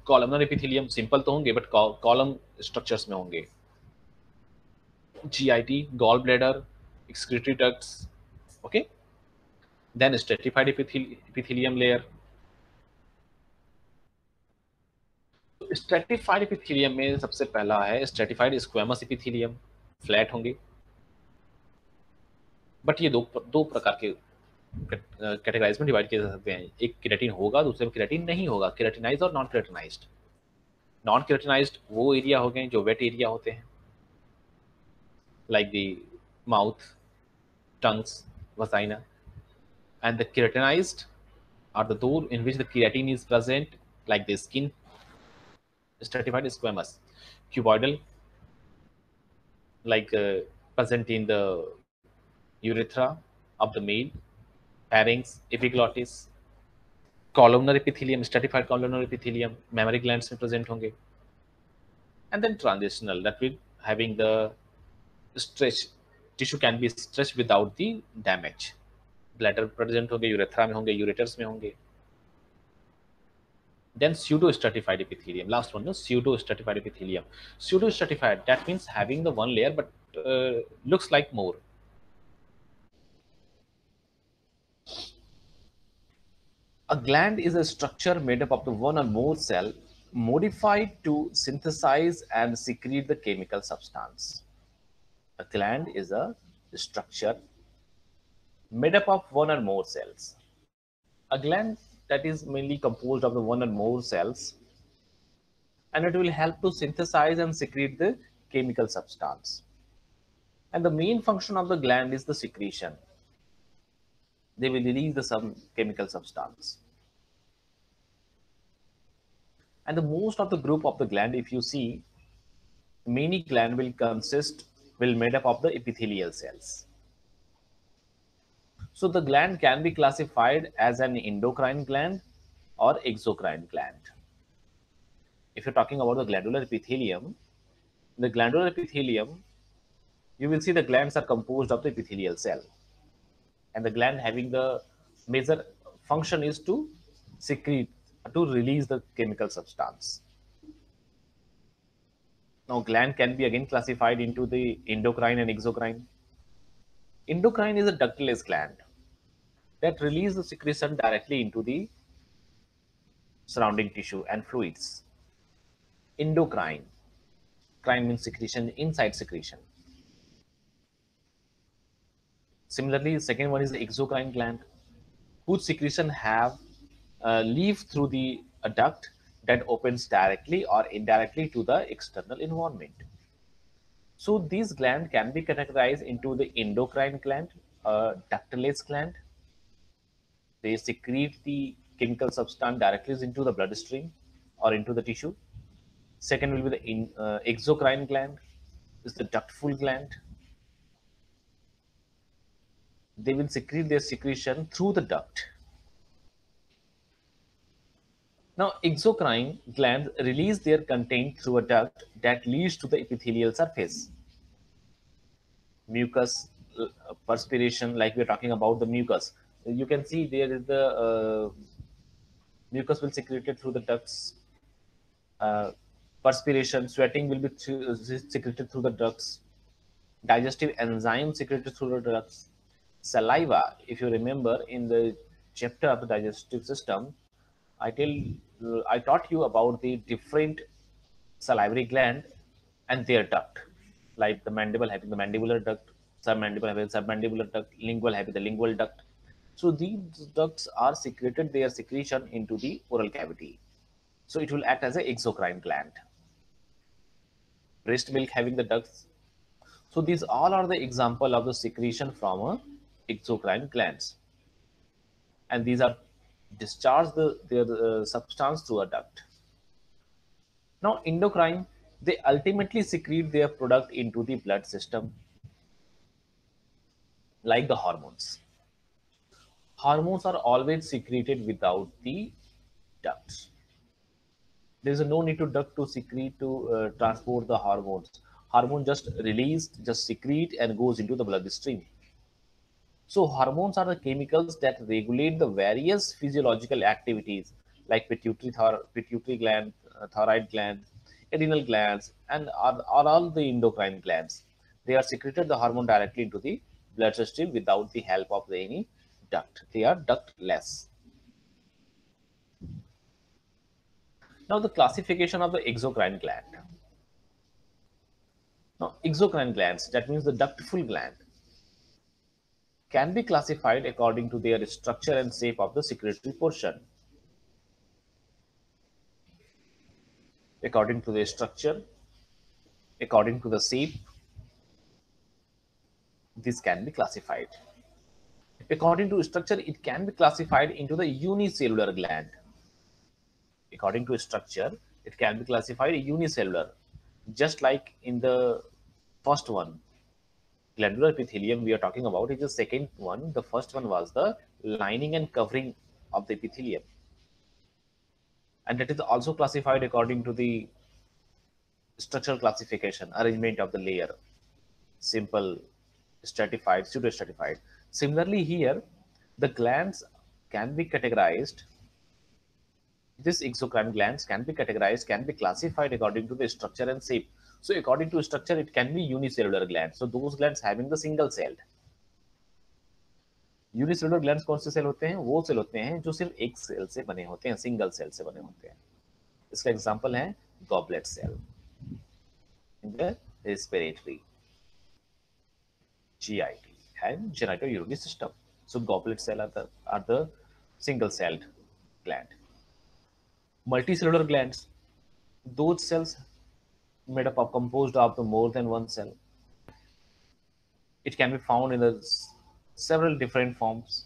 Columnar epithelium simple तो होंगे बट column structures में होंगे. GIT, gallbladder, excretory ducts. Okay. Then stratified epithelium layer. Stratified epithelium में सबसे पहला है stratified squamous epithelium. Flat होंगे, but ये दो प्रकार के कैटेगराइज में डिवाइड किए जा सकते हैं. एक केराटिन होगा, दूसरे में केराटिन नहीं होगा, केराटिनाइज्ड और नॉन केराटिनाइज्ड. नॉन केराटिनाइज्ड वो एरिया हो गए जो वेट एरिया होते हैं, like the mouth, tongues, vagina, and the keratinized are the those in which the keratin is present, like the skin, stratified squamous, cuboidal, like present in the urethra of the male, pharynx, epiglottis, columnar epithelium, stratified columnar epithelium, mammary glands में present होंगे, and then transitional that will having the stretch tissue can be stretched without the damage. Bladder present होंगे, urethra में होंगे, ureters में होंगे. Then pseudo-stratified epithelium. Last one, no? Pseudo-stratified epithelium. Pseudo-stratified, that means having the one layer but looks like more. A gland is a structure made up of the one or more cell modified to synthesize and secrete the chemical substance. A gland is a structure made up of one or more cells. A gland that is mainly composed of the one or more cells, and it will help to synthesize and secrete the chemical substance. And the main function of the gland is the secretion. They will release the some chemical substance. And the most of the group of the gland, if you see, many gland will made up of the epithelial cells. So the gland can be classified as an endocrine gland or exocrine gland. If you're talking about the glandular epithelium, you will see the glands are composed of the epithelial cell, and the gland having the major function is to secrete, to release the chemical substance. Now gland can be again classified into the endocrine and exocrine. Endocrine is a ductless gland that release the secretion directly into the surrounding tissue and fluids. Endocrine, crine means secretion, inside secretion. Similarly, the second one is the exocrine gland, whose secretion have leave through the duct that opens directly or indirectly to the external environment. So these glands can be categorized into the endocrine gland, ductless gland. They secrete the chemical substance directly into the bloodstream or into the tissue. Second will be the exocrine gland, is the ductful gland. They will secrete their secretion through the duct. Now, exocrine glands release their content through a duct that leads to the epithelial surface. Mucus, perspiration, like we're talking about the mucus. You can see there is the mucus will secreted through the ducts. Perspiration, sweating will be secreted through the ducts. Digestive enzymes secreted through the ducts. Saliva, if you remember in the chapter of the digestive system, I taught you about the different salivary gland and their duct, like the mandible having the mandibular duct, submandible having the submandibular duct, lingual having the lingual duct. So these ducts are secreted their secretion into the oral cavity. So it will act as an exocrine gland. Breast milk having the ducts. So these all are the example of the secretion from a exocrine glands, and these are discharge their substance through a duct. Now endocrine, they ultimately secrete their product into the blood system, like the hormones. Hormones are always secreted without the ducts. There is no need to duct to secrete to transport the hormones. Hormone just released, just secrete and goes into the bloodstream. So hormones are the chemicals that regulate the various physiological activities like pituitary gland, thyroid gland, adrenal glands, and are all the endocrine glands. They are secreted the hormone directly into the bloodstream without the help of any duct. They are ductless. Now the classification of the exocrine gland. Now exocrine glands, that means the ductful gland, can be classified according to their structure and shape of the secretory portion. according to the structure, according to the shape. This can be classified. According to structure, it can be classified into the unicellular gland. According to structure, it can be classified unicellular, just like in the first one. Glandular epithelium we are talking about is the second one. The first one was the lining and covering of the epithelium, and that is also classified according to the structural classification, arrangement of the layer, simple, stratified, pseudo-stratified. Similarly, here the glands can be categorized. These exocrine glands can be categorized, can be classified according to the structure and shape. So, according to structure, it can be unicellular glands. So, those glands having the single celled. Unicellular glands कौन से cell होते हैं? वो cell होते हैं जो सिर्फ एक सेल से बने होते हैं, सिंगल सेल से बने होते हैं. इसका एग्जांपल है goblet cell in the respiratory, GIT and genitourinary system. So goblet cell are the single celled gland. Multicellular glands, those cells made up of composed of the more than one cell. It can be found in the several different forms.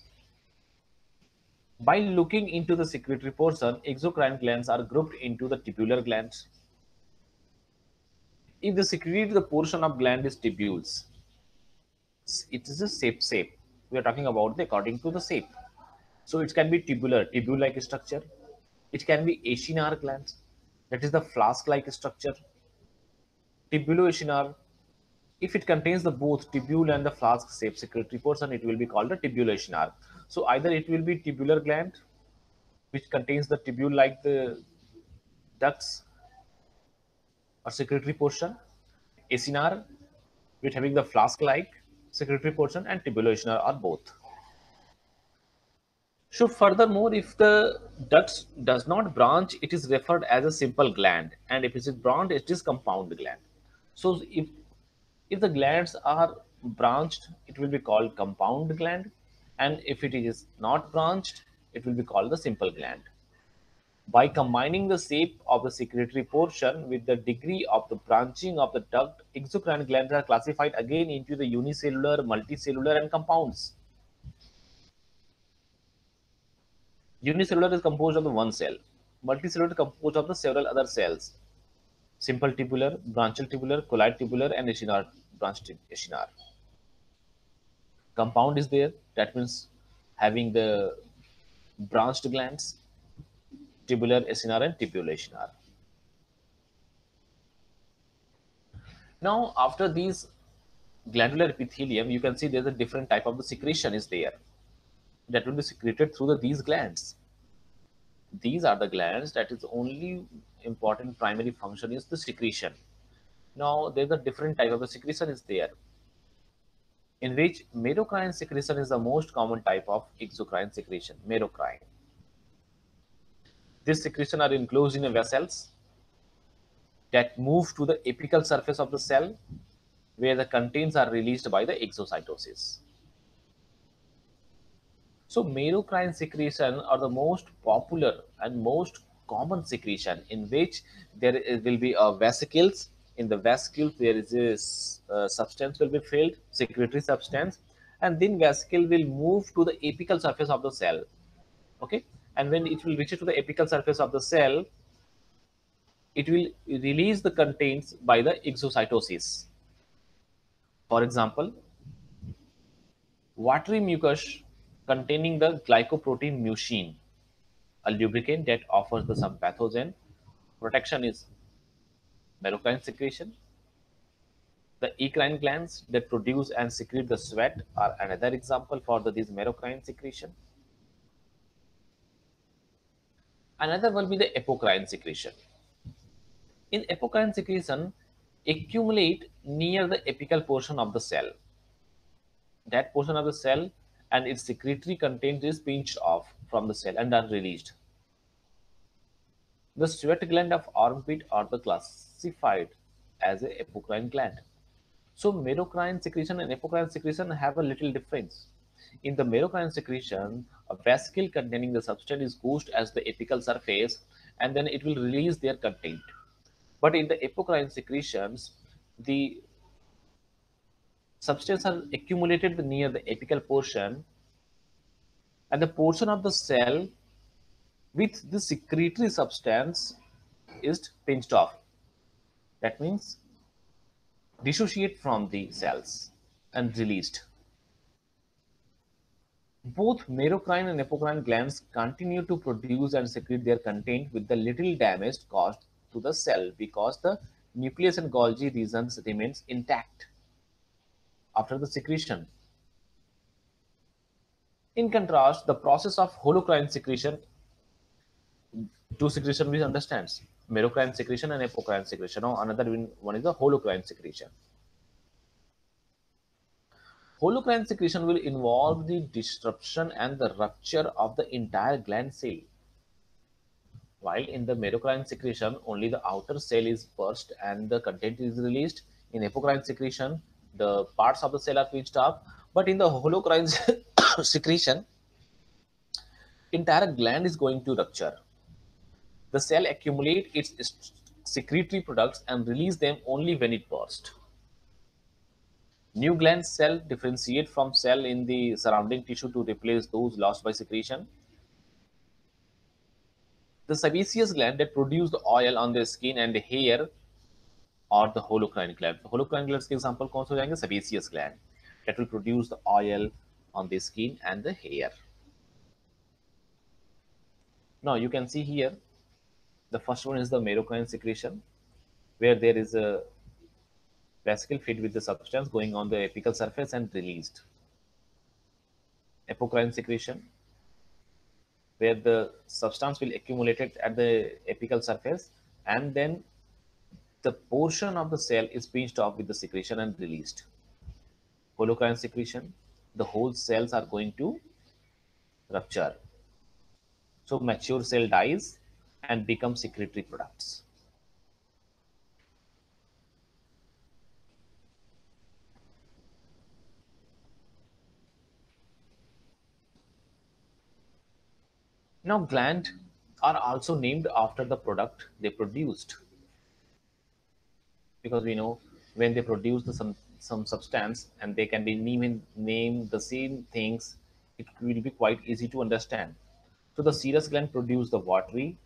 By looking into the secretory portion, exocrine glands are grouped into the tubular glands. If the secretory portion of gland is tubules, it is a shape. We are talking about the according to the shape. So it can be tubular, tubule-like structure. It can be acinar glands, that is the flask-like structure. Tubulo-acinar, if it contains the both tubule and the flask shape secretory portion, it will be called a tubulo-acinar. So either it will be tubular gland, which contains the tubule like the ducts or secretory portion, acinar, which having the flask-like secretory portion, and tubulo-acinar are both. So furthermore, if the duct does not branch, it is referred as a simple gland, and if it is branched, it is compound gland. So if the glands are branched, it will be called compound gland, and if it is not branched, it will be called the simple gland. By combining the shape of the secretory portion with the degree of the branching of the duct, exocrine glands are classified again into the unicellular, multicellular, and compounds. Unicellular is composed of the one cell. Multicellular is composed of the several other cells. Simple tubular, branchial tubular, colloid tubular, and acinar, branched acinar. Compound is there. That means having the branched glands, tubular acinar and tubular acinar. Now, after these glandular epithelium, you can see there's a different type of the secretion is there that will be secreted through these glands. These are the glands that is only important primary function is the secretion. Now there's a different type of the secretion is there, in which merocrine secretion is the most common type of exocrine secretion. Merocrine. These secretion are enclosed in a vessels that move to the apical surface of the cell, where the contents are released by the exocytosis. So merocrine secretion are the most popular and most common secretion, in which there will be vesicles. In the vesicles, there is a substance will be filled, secretory substance, and then vesicle will move to the apical surface of the cell. Okay, and when it will reach to the apical surface of the cell, it will release the contents by the exocytosis. For example, watery mucus containing the glycoprotein mucin, a lubricant that offers the some pathogen protection, is merocrine secretion. The eccrine glands that produce and secrete the sweat are another example for this merocrine secretion. Another will be the apocrine secretion. In apocrine secretion, accumulate near the apical portion of the cell. That portion of the cell and its secretory content is pinched off from the cell and are released. The sweat gland of armpit are the classified as a apocrine gland. So merocrine secretion and apocrine secretion have a little difference. In the merocrine secretion, a vesicle containing the substance is goes as the apical surface, and then it will release their content. But in the apocrine secretions, the substances are accumulated near the apical portion, and the portion of the cell with the secretory substance is pinched off. That means dissociate from the cells and released. Both merocrine and apocrine glands continue to produce and secrete their content with the little damage caused to the cell because the nucleus and Golgi regions remains intact after the secretion. In contrast, the process of holocrine secretion, two secretion we understands, merocrine secretion and apocrine secretion. Now another one is the holocrine secretion. Holocrine secretion will involve the disruption and the rupture of the entire gland cell. While in the merocrine secretion, only the outer cell is burst and the content is released. In apocrine secretion, the parts of the cell are pinched off. But in the holocrine secretion, entire gland is going to rupture. The cell accumulate its secretory products and release them only when it bursts. New gland cell differentiate from cell in the surrounding tissue to replace those lost by secretion. The sebaceous gland that produce the oil on the skin and the hair or the holocrine gland. The holocrine glands के example कौन से हो जाएंगे? Sebaceous gland that will produce the oil on the skin and the hair. Now you can see here, the first one is the merocrine secretion, where there is a vesicle filled with the substance going on the apical surface and released. Apocrine secretion, where the substance will accumulate it at the apical surface and then the portion of the cell is pinched off with the secretion and released. Holocrine secretion, the whole cells are going to rupture. So mature cell dies and becomes secretory products. Now glands are also named after the product they produced, because we know when they produce some substance and they can be named the same things, it will be quite easy to understand. So the serous gland produce the watery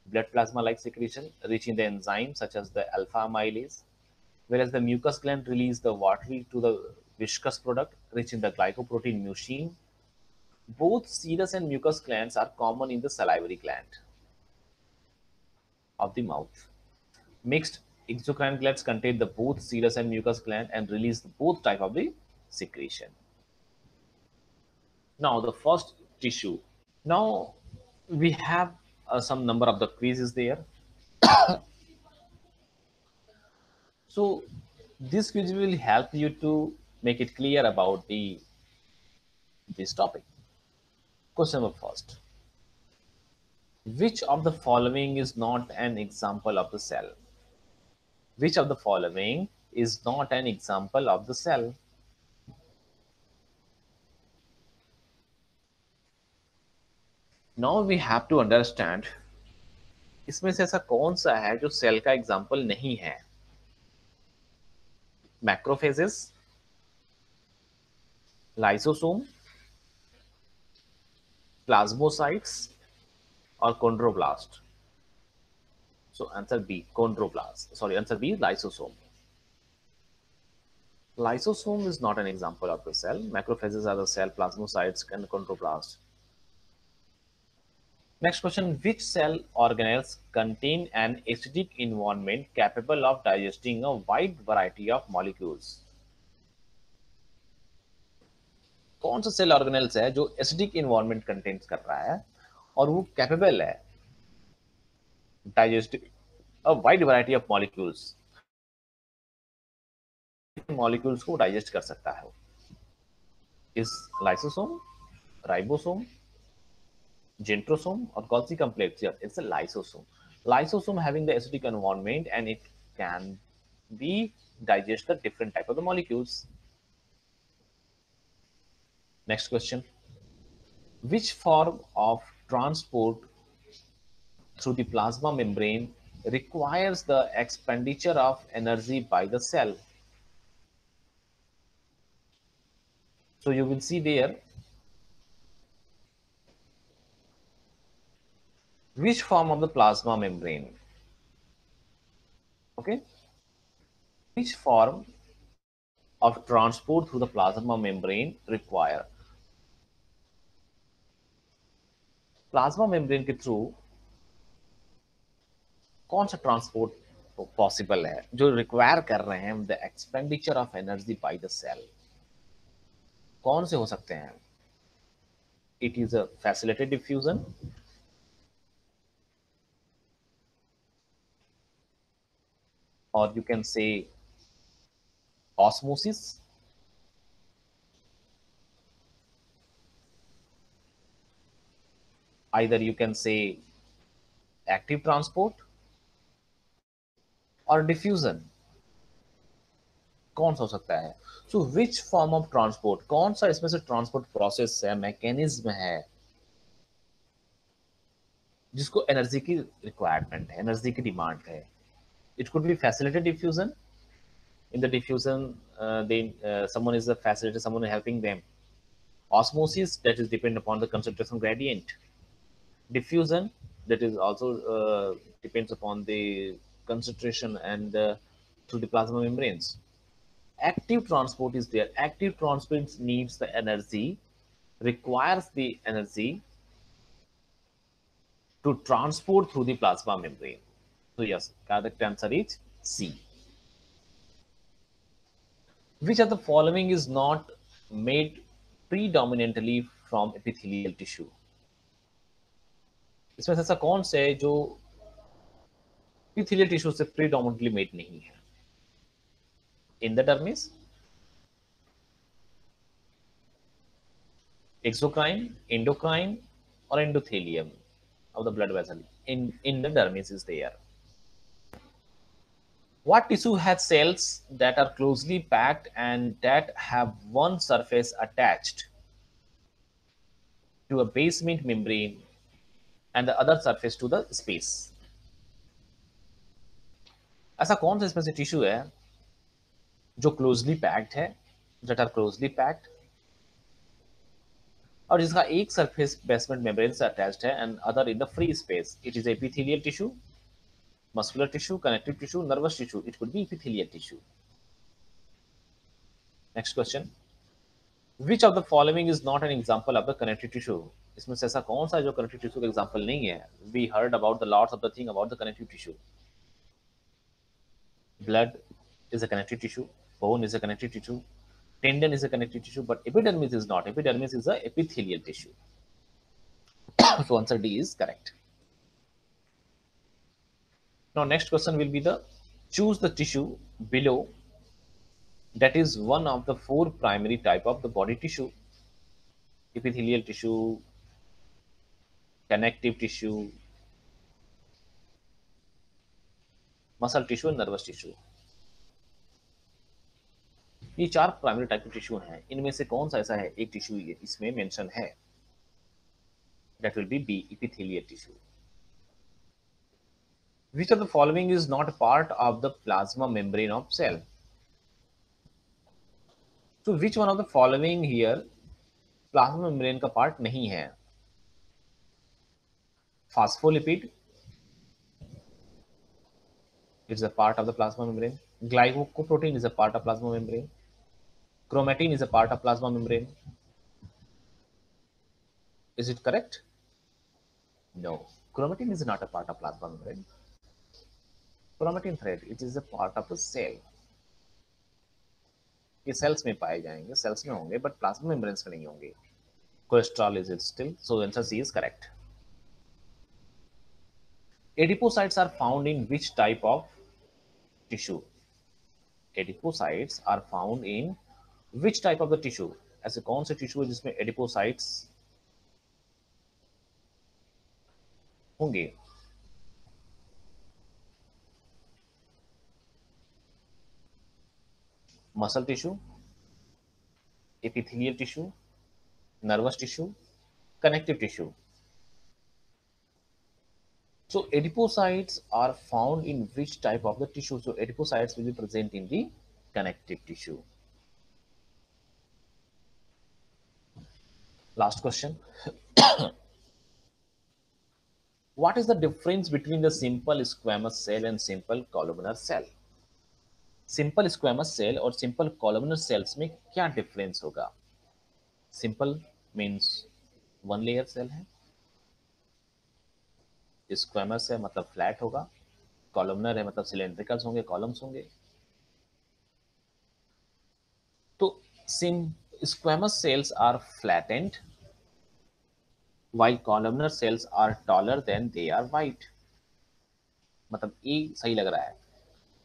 blood plasma like secretion rich in the enzymes such as the alpha amylase, whereas the mucus gland release the watery to the viscous product rich in the glycoprotein mucin. Both serous and mucus glands are common in the salivary gland of the mouth. Mixed exocrine glands contain the both serous and mucus gland and release both type of the secretion. Now the first tissue. Now we have some number of the quizzes there. So this quiz will help you to make it clear about this topic. Question number first. Which of the following is not an example of the cell? Which of the following is not an example of the cell? Now we have to understand, इसमें से ऐसा कौन सा है जो cell का example नहीं है? मैक्रोफेजेस, लाइसोसोम, प्लाज्मोसाइट्स और chondroblast. So answer B, chondroblast. Sorry, answer B, lysosome. Lysosome is not an example of the cell. Macrophages are the cell, plasmocytes and chondroblast. Next question, which cell organelles contain an acidic environment capable of digesting a wide variety of molecules? कौन सा cell organelles है जो acidic environment contains कर रहा है और वो capable है digest a wide variety of molecules, molecules को डाइजेस्ट कर सकता है? इस lysosome, ribosome, gentrosome or Golgi complex? Yeah, it's a lysosome. Lysosome having the acidic environment and it can be digest the different type of the molecules. Next question. Which form of transport through the plasma membrane requires the expenditure of energy by the cell. So you will see there, which form of the plasma membrane, okay, which form of transport through the plasma membrane require, plasma membrane के through कौन सा transport possible है जो require कर रहे हैं the expenditure of energy by the cell, कौन से हो सकते हैं? It is a facilitated diffusion, और you can say osmosis, either you can say active transport और डिफ्यूजन, कौन सा हो सकता है? So which form of transport, कौन सा इसमें से ट्रांसपोर्ट प्रोसेस है, मैकेनिज्म है जिसको एनर्जी की रिक्वायरमेंट है, एनर्जी की डिमांड है? It could be facilitated diffusion, in the diffusion someone is a facilitator, someone is helping them. Osmosis, that is depend upon the concentration gradient. Diffusion, that is also depends upon the concentration and through the plasma membranes. Active transport is there, active transport needs the energy, requires the energy to transport through the plasma membrane. So yes, correct answer is C. Which of the following is not made predominantly from epithelial tissue? इसमें से ऐसा कौन से है जो epithelial tissue से predominantly made नहीं है? In the dermis, exocrine, endocrine, or endothelium of the blood vessel. In the dermis is there. What tissue has cells that are closely packed and that have one surface attached to a basement membrane and the other surface to the space? ऐसा कौन सा इसमें से tissue है जो closely packed है, that are closely packed, और जिसका एक सरफेस बेसमेंट मेम्ब्रेन से अटैच्ड है and other in the free space? It is epithelial tissue, muscular tissue, connective tissue, nervous tissue. It could be epithelial tissue. Next question. Which of the following is not an example of the connective tissue? इसमें से ऐसा कौन सा जो connective tissue का example नहीं है? We heard about the lots of the thing about the connective tissue. Blood is a connective tissue. Bone is a connective tissue. Tendon is a connective tissue, but epidermis is not. Epidermis is a epithelial tissue. So answer D is correct. Now next question will be the choose the tissue below that is one of the four primary type of the body tissue: epithelial tissue, connective tissue, muscle tissue and nervous tissue. ये चार primary type के tissue हैं, इनमें से कौन सा ऐसा है एक टिश्यू इसमें मेंशन है? That will be B, epithelial tissue. Which of the following is not a part of the plasma membrane of cell? So which one of the following here plasma membrane का part नहीं है? Phospholipid, it's a part of the plasma membrane. Glycoprotein is a part of plasma membrane. Chromatin is a part of plasma membrane. Is it correct? No. Chromatin is not a part of plasma membrane. Chromatin thread, it is a part of the cell. ये sales में पाए जाएंगे, sales में होंगे, but plasma membranes में नहीं होंगे. Cholesterol is it still? So answer C is correct. Adipocytes are found in which type of tissue? Adipocytes are found in which type of the tissue? ऐसे कौन से टिश्यू है जिसमें एडिपोसाइट्स होंगे? Muscle tissue, epithelial tissue, nervous tissue, connective tissue. So adipocytes are found in which type of the tissue? So adipocytes will be present in the connective tissue. Last question. What is the difference between the simple squamous cell and simple columnar cell? Simple squamous cell और simple columnar cells में क्या difference होगा? Simple means one layer cell है, squamous है मतलब flat होगा, columnar है मतलब सिलेंड्रिकल्स होंगे, कॉलम्स होंगे. तो squamous cells are flattened while columnar cells are taller than they are wide. मतलब ये सही लग रहा है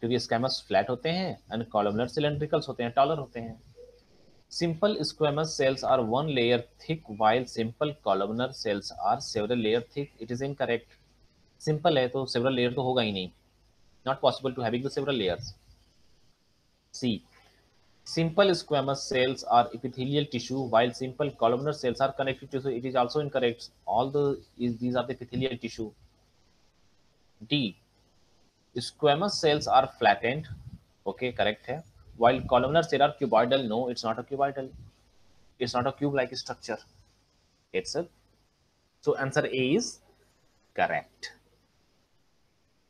क्योंकि स्क्वेमस फ्लैट होते हैं एंड कॉलमनर सिलेंड्रिकल्स होते हैं, टॉलर होते हैं. Simple squamous cells are one layer thick while simple columnar cells are several layer thick. It is incorrect. Simple है तो several layer तो होगा ही नहीं. Not possible to having the several layers. C. Simple squamous cells are epithelial tissue while simple columnar cells are connective tissue. It is also incorrect. These are the epithelial tissue. D. Squamous cells are flattened. Okay, correct है. While columnar cells are cuboidal. No, it's not a cuboidal. It's not a cube-like structure. It's a So answer A is correct.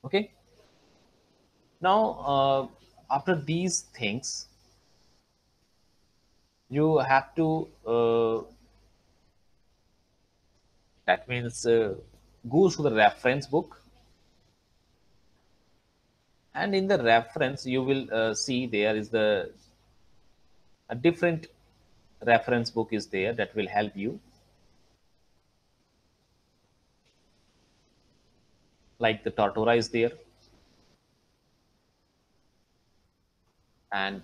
Okay. Now, after these things, you have to, that means go to the reference book. And in the reference, you will see there is a different reference book is there that will help you. Like the Tortora is there. And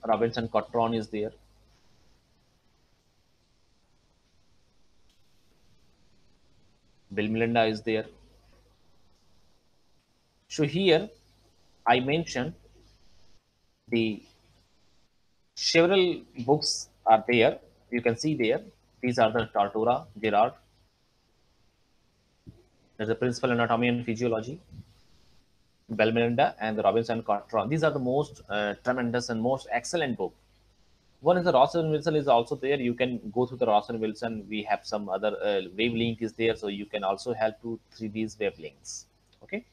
Robinson Cotron is there. Bill Melinda is there. So here I mentioned the several books are there. You can see there. These are the Tortura, Gerard. There's the Principal Anatomy and Physiology, Bell Melinda, and the Robinson Cotron. These are the most tremendous and most excellent book. One is the Ross and Wilson is also there. You can go through the Ross and Wilson. We have some other wave link is there, so you can also help to 3 these wave links. Okay.